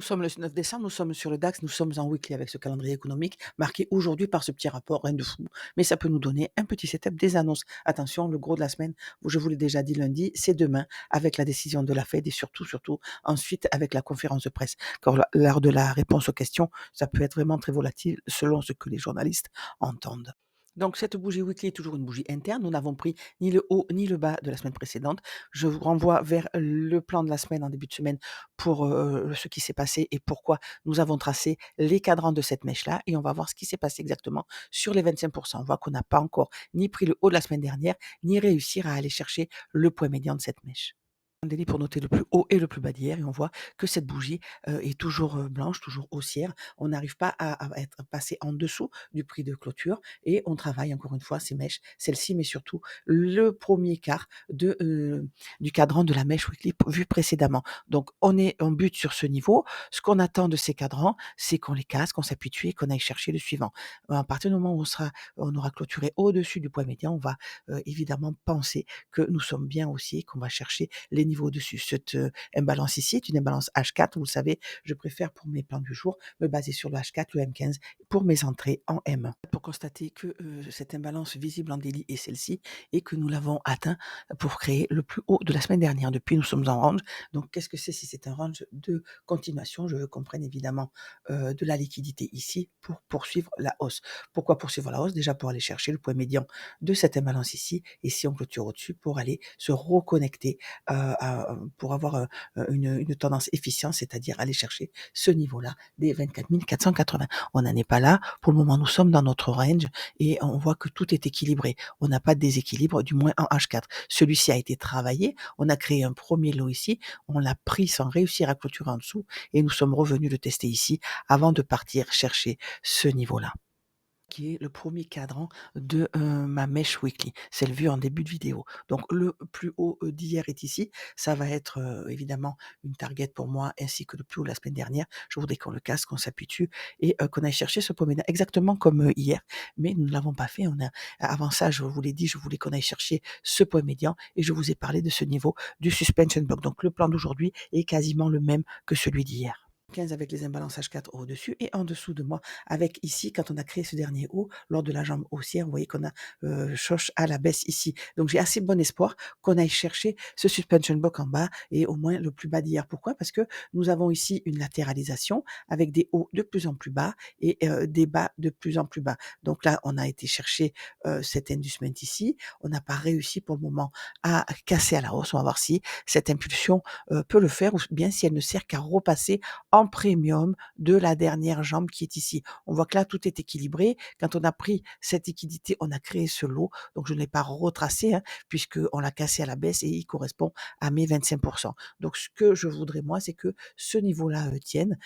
sommes le 9 décembre, nous sommes sur le DAX, nous sommes en weekly avec ce calendrier économique marqué aujourd'hui par ce petit rapport, rien de fou, mais ça peut nous donner un petit setup des annonces. Attention, le gros de la semaine, je vous l'ai déjà dit lundi, c'est demain avec la décision de la Fed et surtout ensuite avec la conférence de presse. Car l'heure de la réponse aux questions, ça peut être vraiment très volatile selon ce que les journalistes entendent. Donc cette bougie weekly est toujours une bougie interne. Nous n'avons pris ni le haut ni le bas de la semaine précédente. Je vous renvoie vers le plan de la semaine en début de semaine pour ce qui s'est passé et pourquoi nous avons tracé les cadrans de cette mèche-là. Et on va voir ce qui s'est passé exactement sur les 25%. On voit qu'on n'a pas encore ni pris le haut de la semaine dernière, ni réussir à aller chercher le point médian de cette mèche un délit pour noter le plus haut et le plus bas d'hier et on voit que cette bougie est toujours blanche, toujours haussière. On n'arrive pas à être passé en dessous du prix de clôture et on travaille encore une fois ces mèches, celle-ci, mais surtout le premier quart du cadran de la mèche weekly vu précédemment. Donc on bute sur ce niveau. Ce qu'on attend de ces cadrans, c'est qu'on les casse, qu'on s'appuie dessus et qu'on aille chercher le suivant. À partir du moment où on aura clôturé au-dessus du point médian, on va évidemment penser que nous sommes bien haussiers, qu'on va chercher les niveaux dessus. Cette imbalance ici est une imbalance H4. Vous le savez, je préfère pour mes plans du jour me baser sur le H4, le M15 pour mes entrées en M. Pour constater que cette imbalance visible en daily est celle-ci et que nous l'avons atteint pour créer le plus haut de la semaine dernière. Depuis, nous sommes en range. Donc, qu'est-ce que c'est si c'est un range de continuation? Je veux qu'on prenne évidemment de la liquidité ici pour poursuivre la hausse. Pourquoi poursuivre la hausse? Déjà pour aller chercher le point médian de cette imbalance ici et si on clôture au-dessus pour aller se reconnecter pour avoir une tendance efficiente, c'est-à-dire aller chercher ce niveau-là des 24 480. On n'en est pas là. Pour le moment, nous sommes dans notre range et on voit que tout est équilibré. On n'a pas de déséquilibre, du moins en H4. Celui-ci a été travaillé. On a créé un premier lot ici. On l'a pris sans réussir à clôturer en dessous et nous sommes revenus le tester ici avant de partir chercher ce niveau-là qui est le premier cadran de ma mèche weekly, celle vue en début de vidéo. Donc le plus haut d'hier est ici, ça va être évidemment une target pour moi ainsi que le plus haut de la semaine dernière. Je voudrais qu'on le casse, qu'on s'appuie dessus et qu'on aille chercher ce point médian exactement comme hier, mais nous ne l'avons pas fait. Avant ça, je vous l'ai dit, je voulais qu'on aille chercher ce point médian et je vous ai parlé de ce niveau du suspension block. Donc le plan d'aujourd'hui est quasiment le même que celui d'hier. 15 avec les imbalances H4 au-dessus et en dessous de moi avec ici, quand on a créé ce dernier haut, lors de la jambe haussière, vous voyez qu'on a choche à la baisse ici. Donc j'ai assez bon espoir qu'on aille chercher ce suspension block en bas et au moins le plus bas d'hier. Pourquoi? Parce que nous avons ici une latéralisation avec des hauts de plus en plus bas et des bas de plus en plus bas. Donc là, on a été chercher cet inducement ici. On n'a pas réussi pour le moment à casser à la hausse. On va voir si cette impulsion peut le faire ou bien si elle ne sert qu'à repasser en premium de la dernière jambe qui est ici. On voit que là, tout est équilibré. Quand on a pris cette liquidité, on a créé ce lot. Donc, je ne l'ai pas retracé, hein, puisqu'on l'a cassé à la baisse et il correspond à mes 25%. Donc, ce que je voudrais, moi, c'est que ce niveau-là tienne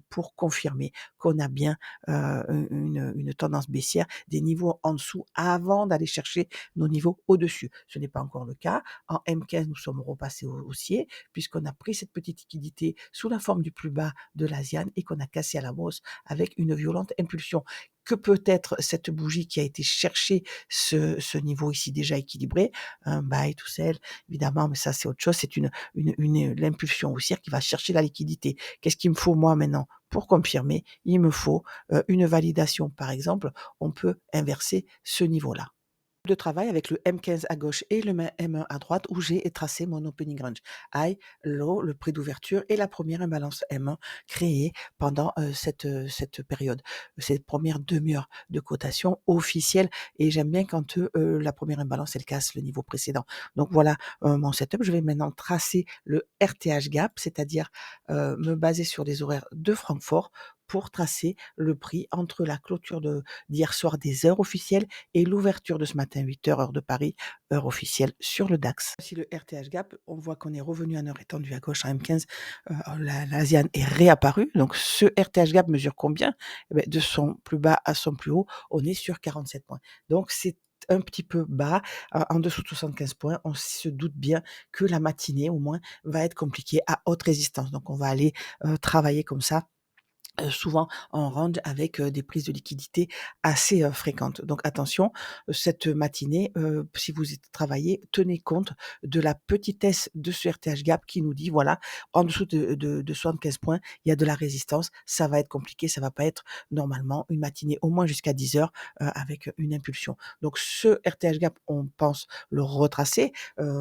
pour confirmer qu'on a bien une tendance baissière, des niveaux en dessous avant d'aller chercher nos niveaux au-dessus. Ce n'est pas encore le cas. En M15, nous sommes repassés haussier puisqu'on a pris cette petite liquidité sous la forme du plus bas de l'Asian et qu'on a cassé à la hausse avec une violente impulsion. Que peut être cette bougie qui a été chercher ce niveau ici déjà équilibré, un buy to sell, évidemment, mais ça c'est autre chose, c'est l'impulsion haussière qui va chercher la liquidité. Qu'est-ce qu'il me faut moi maintenant pour confirmer? Il me faut une validation. Par exemple, on peut inverser ce niveau-là de travail avec le M15 à gauche et le M1 à droite où j'ai tracé mon opening range. High, low, le prix d'ouverture et la première imbalance M1 créée pendant cette période, cette première demi-heure de cotation officielle et j'aime bien quand la première imbalance elle casse le niveau précédent. Donc voilà mon setup. Je vais maintenant tracer le RTH gap, c'est-à-dire me baser sur les horaires de Francfort pour tracer le prix entre la clôture d'hier soir des heures officielles et l'ouverture de ce matin 8h heure de Paris, heure officielle sur le DAX. Si le RTH gap, on voit qu'on est revenu en heure étendue à gauche en M15, l'Asian est réapparu. Donc ce RTH gap mesure combien? Eh ben, de son plus bas à son plus haut, on est sur 47 points. Donc c'est un petit peu bas, en dessous de 75 points, on se doute bien que la matinée au moins va être compliquée à haute résistance. Donc on va aller travailler comme ça souvent en range avec, des prises de liquidité assez, fréquentes. Donc attention, cette matinée, si vous y travaillez, tenez compte de la petitesse de ce RTH gap qui nous dit voilà, en dessous de 75 points, il y a de la résistance, ça va être compliqué, ça va pas être normalement une matinée au moins jusqu'à 10:00, avec une impulsion. Donc ce RTH gap, on pense le retracer,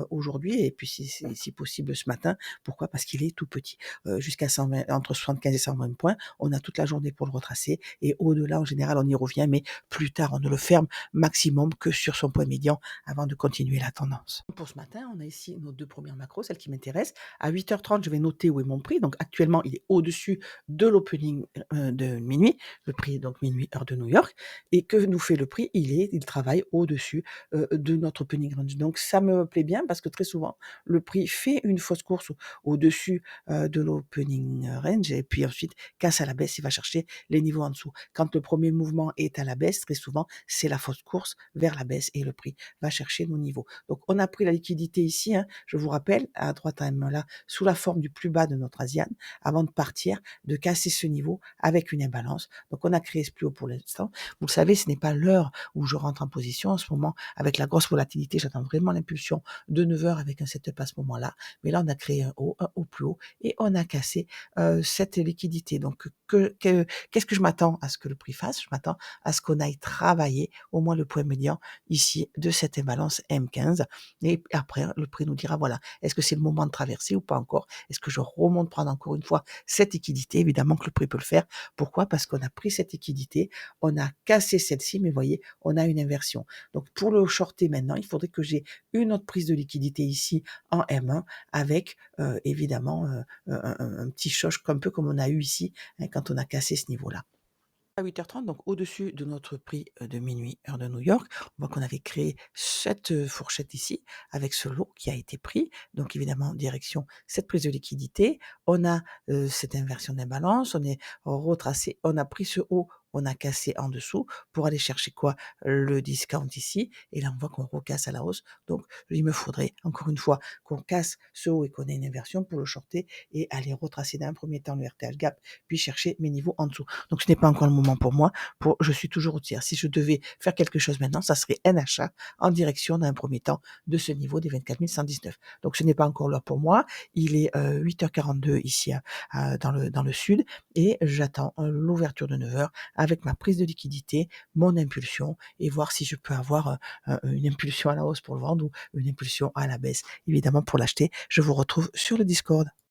aujourd'hui et puis si possible ce matin. Pourquoi? Parce qu'il est tout petit, jusqu'à 120 entre 75 et 120 points, on a toute la journée pour le retracer et au-delà, en général, on y revient, mais plus tard, on ne le ferme maximum que sur son point médian avant de continuer la tendance. Pour ce matin, on a ici nos 2 premières macros, celles qui m'intéressent. À 8h30, je vais noter où est mon prix. Donc actuellement, il est au-dessus de l'opening, de minuit. Le prix est donc minuit heure de New York et que nous fait le prix? Il travaille au-dessus, de notre opening range. Donc ça me plaît bien parce que très souvent, le prix fait une fausse course au-dessus, de l'opening range et puis ensuite casse à la baisse, il va chercher les niveaux en dessous. Quand le premier mouvement est à la baisse, très souvent, c'est la fausse course vers la baisse et le prix va chercher nos niveaux. Donc, on a pris la liquidité ici, hein, je vous rappelle, à droite à là, sous la forme du plus bas de notre Asian, avant de partir, de casser ce niveau avec une imbalance. Donc, on a créé ce plus haut pour l'instant. Vous le savez, ce n'est pas l'heure où je rentre en position en ce moment. Avec la grosse volatilité, j'attends vraiment l'impulsion de 9 heures avec un setup à ce moment-là. Mais là, on a créé un haut plus haut et on a cassé cette liquidité. Donc, qu'est-ce que je m'attends à ce que le prix fasse? Je m'attends à ce qu'on aille travailler au moins le point médian ici de cette imbalance M15 et après le prix nous dira voilà, est-ce que c'est le moment de traverser ou pas encore? Est-ce que je remonte prendre encore une fois cette liquidité? Évidemment que le prix peut le faire. Pourquoi? Parce qu'on a pris cette liquidité, on a cassé celle-ci, mais voyez, on a une inversion. Donc pour le shorter maintenant, il faudrait que j'ai une autre prise de liquidité ici en M1 avec évidemment un petit choc un peu comme on a eu ici, hein, quand on a cassé ce niveau-là. À 8h30, donc au-dessus de notre prix, de minuit, heure de New York, on voit qu'on avait créé cette, fourchette ici, avec ce lot qui a été pris. Donc évidemment, direction cette prise de liquidité. On a, cette inversion d'imbalance, on est retracé, on a pris ce haut, on a cassé en dessous pour aller chercher quoi? Le discount ici et là, on voit qu'on recasse à la hausse. Donc il me faudrait encore une fois qu'on casse ce haut et qu'on ait une inversion pour le shorter et aller retracer d'un premier temps le RTH gap, puis chercher mes niveaux en dessous. Donc ce n'est pas encore le moment pour moi. Je suis toujours au tiers. Si je devais faire quelque chose maintenant, ça serait un achat en direction d'un premier temps de ce niveau des 24 119. Donc ce n'est pas encore l'heure pour moi. Il est 8h42 ici dans le sud et j'attends l'ouverture de 9 heures avec ma prise de liquidité, mon impulsion et voir si je peux avoir une impulsion à la hausse pour le vendre ou une impulsion à la baisse. Évidemment, pour l'acheter, je vous retrouve sur le Discord.